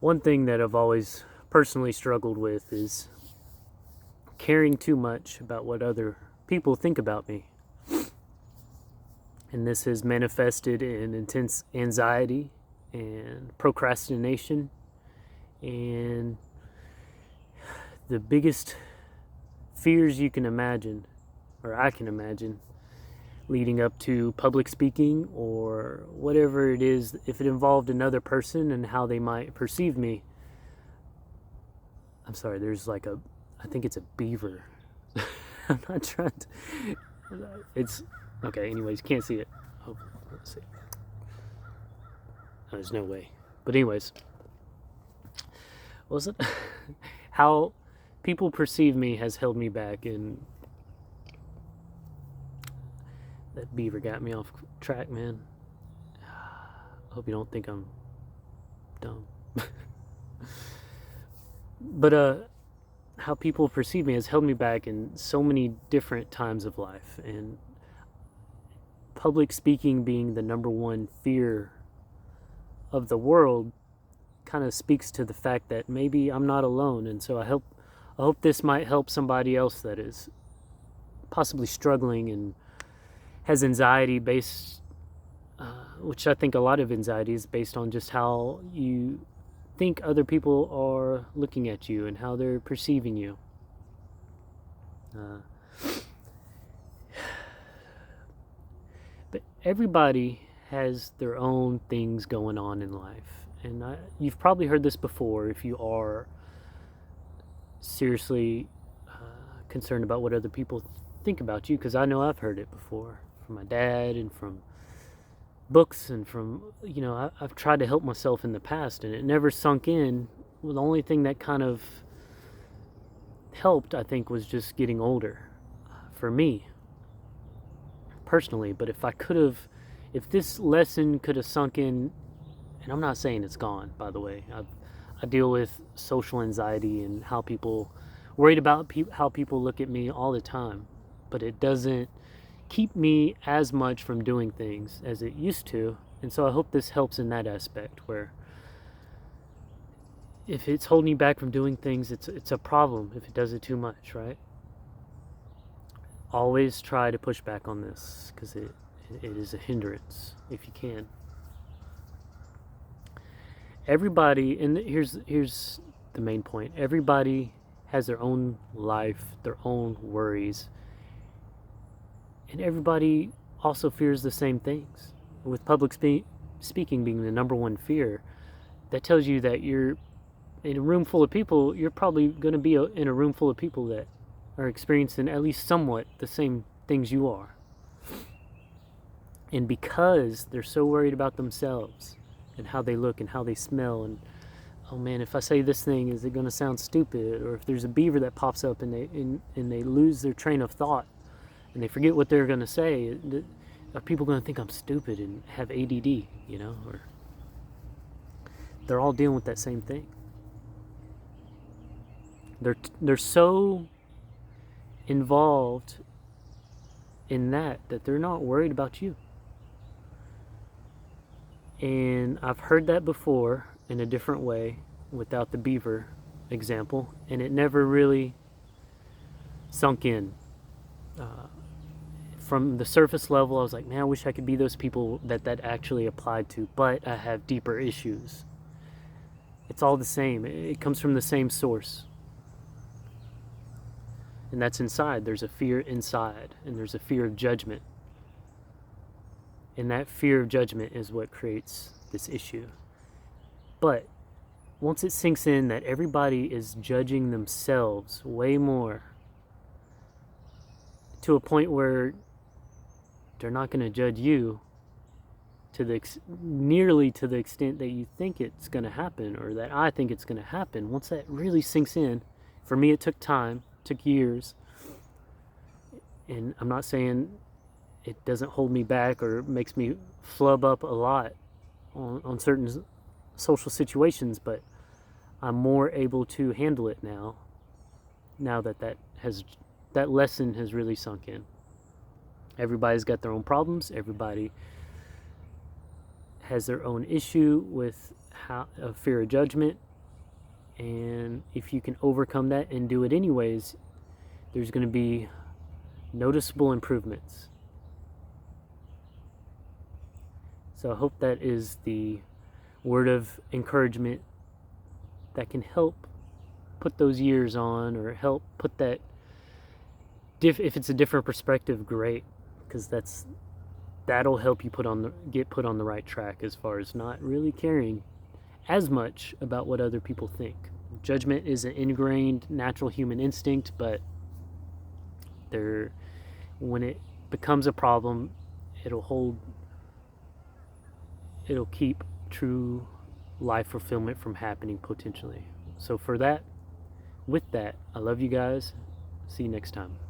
One thing that I've always personally struggled with is caring too much about what other people think about me. And this has manifested in intense anxiety and procrastination and the biggest fears you can imagine, or I can imagine, leading up to public speaking or whatever it is, if it involved another person and how they might perceive me. I'm sorry, I think it's a beaver. I'm not trying to, it's, okay, anyways, can't see it. Oh, let's see. There's no way. But anyways, what was it? How people perceive me has held me back, and that beaver got me off track, man. I hope you don't think I'm dumb. But how people perceive me has held me back in so many different times of life, and public speaking being the number one fear of the world kind of speaks to the fact that maybe I'm not alone. And so I hope this might help somebody else that is possibly struggling and has anxiety based, which I think a lot of anxiety is based on just how you think other people are looking at you and how they're perceiving you. But everybody has their own things going on in life. And you've probably heard this before if you are seriously concerned about what other people think about you, because I know I've heard it before from my dad and from books and from, I've tried to help myself in the past and it never sunk in. Well, the only thing that kind of helped, I think, was just getting older for me personally. But if this lesson could have sunk in, and I'm not saying it's gone, by the way. I deal with social anxiety and how people worried about how people look at me all the time, but it doesn't keep me as much from doing things as it used to. And so I hope this helps in that aspect, where if it's holding you back from doing things, it's a problem if it does it too much, right? Always try to push back on this, because it is a hindrance if you can. Everybody, and here's the main point, everybody has their own life, their own worries, and everybody also fears the same things. With public speaking being the number one fear, that tells you that you're in a room full of people, you're probably going to be in a room full of people that are experiencing at least somewhat the same things you are. And because they're so worried about themselves and how they look and how they smell, and oh man, if I say this thing, is it going to sound stupid? Or if there's a beaver that pops up and they lose their train of thought and they forget what they're going to say, are people going to think I'm stupid and have ADD, or they're all dealing with that same thing. They're so involved in that they're not worried about you. And I've heard that before in a different way without the beaver example, and it never really sunk in. From the surface level, I was like, man, I wish I could be those people that actually applied to, but I have deeper issues. It's all the same. It comes from the same source. And that's inside. There's a fear inside, and there's a fear of judgment. And that fear of judgment is what creates this issue. But once it sinks in that everybody is judging themselves way more, to a point where they're not going to judge you nearly to the extent that you think it's going to happen, or that I think it's going to happen. Once that really sinks in, for me it took time, took years, and I'm not saying it doesn't hold me back or makes me flub up a lot on certain social situations, but I'm more able to handle it now that lesson has really sunk in. Everybody's got their own problems. Everybody has their own issue with a fear of judgment, And if you can overcome that and do it anyways, there's going to be noticeable improvements. So I hope that is the word of encouragement that can help put those years on, or help put that, if it's a different perspective, great, because that'll help you get put on the right track, as far as not really caring as much about what other people think. Judgment is an ingrained natural human instinct, but when it becomes a problem, it'll keep true life fulfillment from happening potentially. So with that, I love you guys. See you next time.